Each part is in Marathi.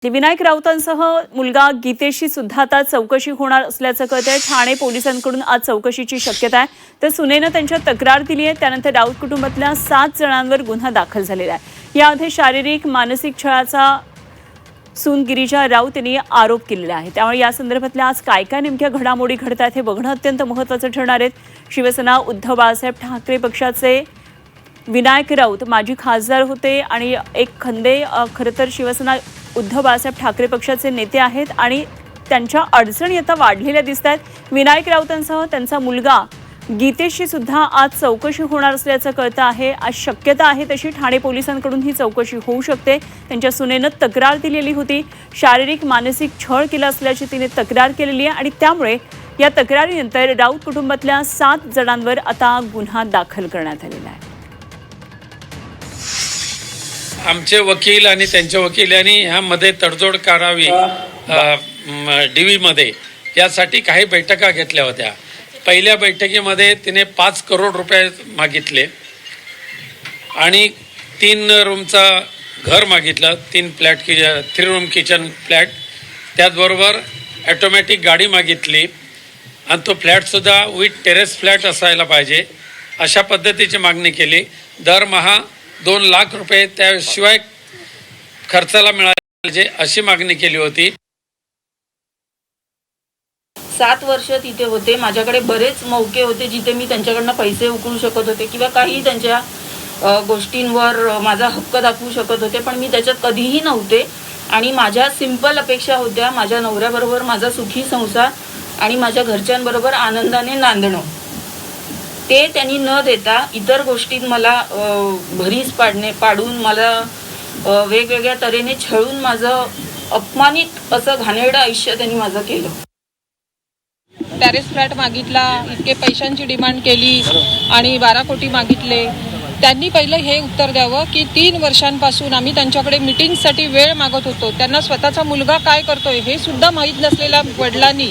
विनायक राऊतांसह मुलगा गीतेशची सुद्धा आता चौकशी होणार असल्याचं कळतंय। ठाणे पोलिसांकडून आज चौकशीची शक्यता आहे। तर सुनेनं त्यांच्या तक्रार दिली आहे। त्यानंतर राऊत कुटुंबातल्या 7 जणांवर गुन्हा दाखल झालेला आहे। यामध्ये शारीरिक मानसिक छळाचा सून गिरिजा राऊत यांनी आरोप केलेला आहे। त्यामुळे या संदर्भातल्या आज काय काय नेमक्या घडामोडी घडतात हे बघणं अत्यंत महत्त्वाचं ठरणार आहे। शिवसेना उद्धव बाळासाहेब ठाकरे पक्षाचे विनायक राऊत माजी खासदार होते आणि एक खंदे खरं तर शिवसेना उद्धव बाळासाहेब ठाकरे पक्षाचे नेते आहेत आणि त्यांच्या अडचणी आता वाढलेल्या दिसतात। विनायक राऊतांसह त्यांचा मुलगा गीतेशची सुद्धा आज चौकशी होणार असल्याचं कळतं आहे। आज शक्यता आहे तशी ठाणे पोलिसांकडून ही चौकशी होऊ शकते। त्यांच्या सुनेनं तक्रार दिलेली होती। शारीरिक मानसिक छळ केला असल्याची तिने तक्रार केलेली आहे आणि त्यामुळे या तक्रारीनंतर राऊत कुटुंबातल्या 7 जणांवर आता गुन्हा दाखल करण्यात आलेला आहे। आमचे वकील आणि त्यांच्या वकिलांनी ह्यामध्ये तडजोड करावी DV मध्ये यासाठी काही बैठका घेतल्या होत्या। पहिल्या बैठकीमध्ये तिने 5 करोड रुपये मागितले आणि 3 रूमचा घर मागितलं, 3 रूम किचन फ्लॅट, त्याचबरोबर ॲटोमॅटिक गाडी मागितली आणि तो फ्लॅटसुद्धा विथ टेरेस फ्लॅट असायला पाहिजे अशा पद्धतीची मागणी केली। दरमहा 2 लाख रुपये त्याशिवाय खर्चाला मिळाले पाहिजे अशी मागणी केली होती। 7 वर्ष तिथे होते। माझ्याकडे बरेच मौके होते जिथे मी त्यांच्याकडनं पैसे उकळू शकत होते किंवा काही त्यांच्या गोष्टींवर माझा हक्क दाखवू शकत होते, पण मी त्याच्यात कधीही नव्हते आणि माझ्या सिंपल अपेक्षा होत्या माझ्या नवऱ्याबरोबर माझा सुखी संसार आणि माझ्या घरच्यांबरोबर आनंदाने नांदणं। ते त्यांनी न देता इतर गोष्टीत मला भरीस पाडून मला वेगवेगळ्या तऱ्हेने छळून माझं अपमानित असं घाणेरडं आयुष्य त्यांनी माझं केलं। टेरेस फ्लॅट मागितला, इतके पैशांची डिमांड केली आणि 12 कोटी मागितले। त्यांनी पहिलं हे उत्तर द्यावं की 3 वर्षांपासून आम्ही त्यांच्याकडे मीटिंगसाठी वेळ मागत होतो। त्यांना स्वतःचा मुलगा काय करतोय हे सुद्धा माहीत नसलेल्या वडिलांनी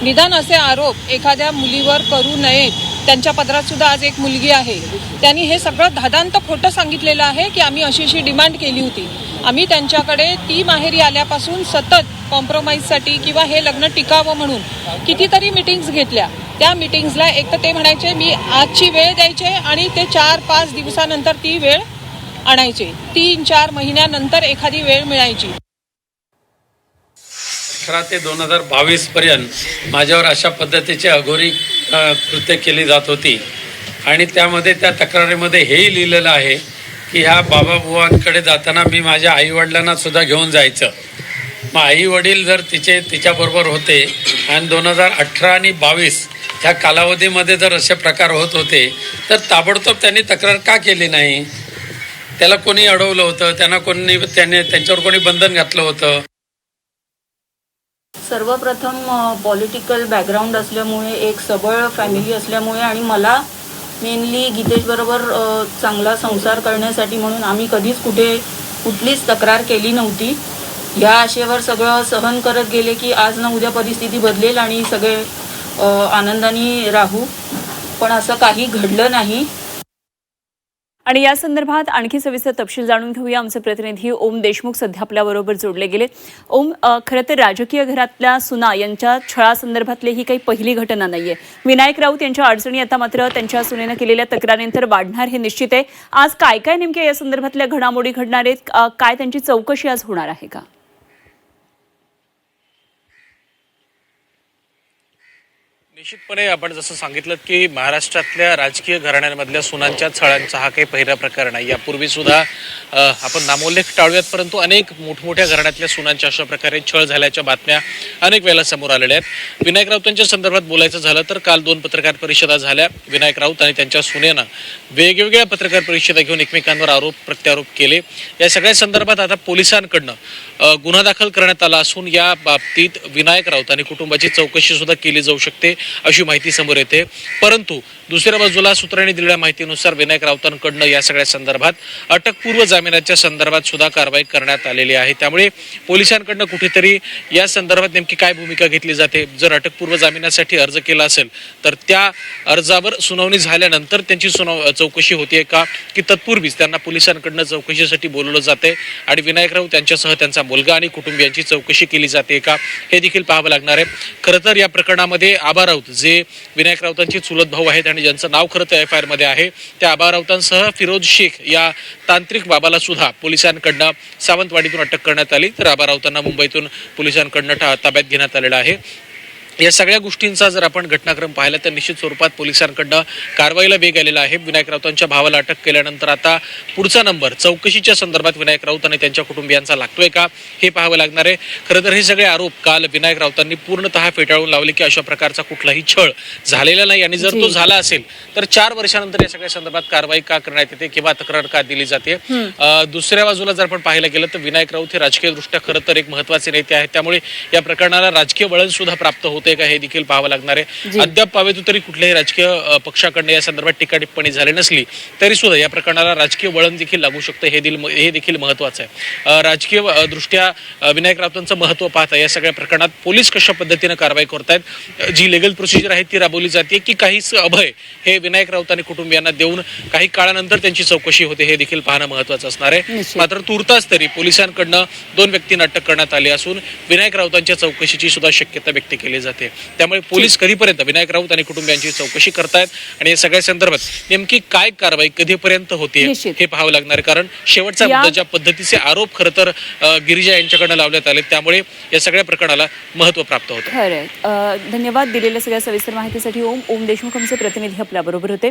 निदान असे आरोप एखाद्या मुलीवर करू नयेत। त्यांच्या पदरात सुद्धा आज एक मुलगी आहे। त्यांनी हे सगळं धादांत खोटं सांगितलेलं आहे की आम्ही अशी डिमांड केली होती। आम्ही त्यांच्याकडे ती माहेरी आल्यापासून सतत कॉम्प्रोमाइजसाठी किंवा हे लग्न टिकावं म्हणून कितीतरी मीटिंग्स घेतल्या। त्या मीटिंग्सला एक तर ते म्हणायचे मी आजची वेळ द्यायचे आणि ते 4-5 दिवसानंतर ती वेळ आणायचे। 3-4 महिन्यानंतर एखादी वेळ मिळायची। 18 ते 2022 पर्यंत माझ्यावर अशा पद्धतीची अघोरी कृत्य केली जात होती आणि त्यामध्ये त्या तक्रारीमध्ये हेही लिहिलेलं आहे की ह्या बाबाबुवांकडे जाताना मी माझ्या आईवडिलांना सुद्धा घेऊन जायचं। मग आईवडील जर तिच्याबरोबर होते आणि 2018 आणि 22 ह्या कालावधीमध्ये जर असे प्रकार होत होते तर ताबडतोब त्यांनी तक्रार का केली नाही? त्याला कोणी अडवलं होतं? त्यांच्यावर कोणी बंधन घातलं होतं? सर्वप्रथम पॉलिटिकल बॅकग्राऊंड असल्यामुळे, एक सबळ फॅमिली असल्यामुळे आणि मला मेनली गीतेश बरोबर चांगला संसार करण्यासाठी म्हणून आम्ही कधीच कुठलीच तक्रार केली नव्हती। या आशेवर सगळं सहन करत गेले की आज ना उद्या परिस्थिती बदलेल आणि सगळे आनंदाने राहू, पण असं काही घडलं नाही। आणि या संदर्भात आणखी सविस्तर तपशील जाणून घेऊया। आमचे प्रतिनिधी ओम देशमुख सध्या आपल्याबरोबर जोडले गेले। ओम, खरं तर राजकीय घरातल्या सुना यांच्या छळासंदर्भातली ही काही पहिली घटना नाहीये। विनायक राऊत यांच्या अडचणी आता मात्र त्यांच्या सुनेनं केलेल्या तक्रारीनंतर वाढणार हे निश्चित आहे। आज काय काय नेमक्या या संदर्भातल्या घडामोडी घडणार आहेत? काय त्यांची चौकशी आज होणार आहे का? निश्चितपणे आपण जसं सांगितलं की महाराष्ट्रातल्या राजकीय घराण्यांमधल्या सुनांच्या छळांचा हा काही पहिला प्रकार नाही। यापूर्वी सुद्धा आपण नामोल्लेख टाळूयात, परंतु अनेक मोठमोठ्या घराण्यातल्या सुनांच्या अशा प्रकारे छळ झाल्याच्या बातम्या अनेक वेळेला समोर आलेल्या आहेत। विनायक राऊतांच्या संदर्भात बोलायचं झालं तर काल 2 पत्रकार परिषदा झाल्या। विनायक राऊत आणि त्यांच्या सुनेनं वेगवेगळ्या पत्रकार परिषदा घेऊन एकमेकांवर आरोप प्रत्यारोप केले। या सगळ्या संदर्भात आता पोलिसांकडनं गुन्हा दाखल करण्यात आला असून या बाबतीत विनायक राऊत आणि कुटुंबाची चौकशी सुद्धा केली जाऊ शकते। अशी माहिती समोर येते. परंतु दुसऱ्या बाजूला सूत्रांनी दिलेल्या माहितीनुसार विनायक राऊतांकडनं या सगळ्या संदर्भात अटकपूर्व जामिनाच्या संदर्भात सुद्धा कारवाई करण्यात आलेली आहे. त्यामुळे पोलिसांकडनं कुठेतरी या संदर्भात नेमकी काय भूमिका घेतली जाते, जर अटकपूर्व जामिनासाठी अर्ज केला असेल तर त्या अर्जावर सुनावणी झाल्यानंतर त्यांची चौकशी होतीये का, की तत्पूर्वीच त्यांना पोलिसांकडनं चौकशीसाठी बोलवलं जाते आणि विनायक राऊत यांच्यासह त्यांचा मुलगा आणि कुटुंबियांची चौकशी केली जाते का, हे देखील पाहावं लागणार आहे. खरं तर या प्रकरणामध्ये आबा राऊत जे विनायक राऊतांचे चुलत भाऊ आहेत आणि ज्यांचं नाव खरं तर FIR मध्ये आहे, त्या आबा राऊतांसह फिरोज शेख या तांत्रिक बाबाला सुद्धा पोलिसांकडनं सावंतवाडीतून अटक करण्यात आली. तर आबा राऊतांना मुंबईतून पोलिसांकडनं ताब्यात घेण्यात आलेलं आहे. या सगळ्या गोष्टींचा जर आपण घटनाक्रम पाहिला तर निश्चित स्वरूपात पोलिसांकडनं कारवाईला वेग आलेला आहे. विनायक राऊतांच्या भावाला अटक केल्यानंतर आता पुढचा नंबर चौकशीच्या संदर्भात विनायक राऊत आणि त्यांच्या कुटुंबियांचा लागतोय का, हे पाहावं लागणार आहे. खरं तर हे सगळे आरोप काल विनायक राऊतांनी पूर्णतः फेटाळून लावले की अशा प्रकारचा कुठलाही छळ झालेला नाही आणि जर तो झाला असेल तर 4 वर्षानंतर या सगळ्या संदर्भात कारवाई का करण्यात येते किंवा तक्रार का दिली जाते. दुसऱ्या बाजूला जर आपण पाहायला गेलं तर विनायक राऊत हे राजकीयदृष्ट्या खरं तर एक महत्त्वाचे नेते आहेत. त्यामुळे या प्रकरणाला राजकीय वळण सुद्धा प्राप्त होते का हे देखील पाहावं लागणार आहे. अद्याप पावेतू तरी कुठल्याही राजकीय पक्षाकडनं या संदर्भात टीका टिप्पणी झाली नसली तरी सुद्धा या प्रकरणाला राजकीय वळण देखील लागू शकतं, हे देखील महत्वाचं आहे. राजकीय दृष्ट्या विनायक राऊतांचं महत्व पाहता या सगळ्या प्रकरणात पोलीस कशा पद्धतीनं कारवाई करतायत, जी लीगल प्रोसिजर आहे ती राबवली जाते की काहीच अभय हे विनायक राऊत आणि कुटुंबियांना देऊन काही काळानंतर त्यांची चौकशी होते, हे देखील पाहणं महत्वाचं असणार आहे. मात्र तुर्तास तरी पोलिसांकडनं 2 व्यक्तींना अटक करण्यात आली असून विनायक राऊतांच्या चौकशीची सुद्धा शक्यता व्यक्त केली जाते. त्यामुळे पोलीस कधीपर्यंत विनायक राऊत आणि कुटुंबियांची चौकशी करतायत आणि या सगळ्या संदर्भात नेमकी काय कारवाई कधीपर्यंत होते हे पाहावं लागणार आहे. कारण शेवटचा मुद्दा ज्या पद्धतीचे आरोप खरं तर गिरिजा यांच्याकडनं लावण्यात आले त्यामुळे या सगळ्या प्रकरणाला महत्व प्राप्त होतं. खरं. धन्यवाद दिलेल्या सगळ्या सविस्तर माहितीसाठी. ओम देशमुख आमचे प्रतिनिधी आपल्या बरोबर होते.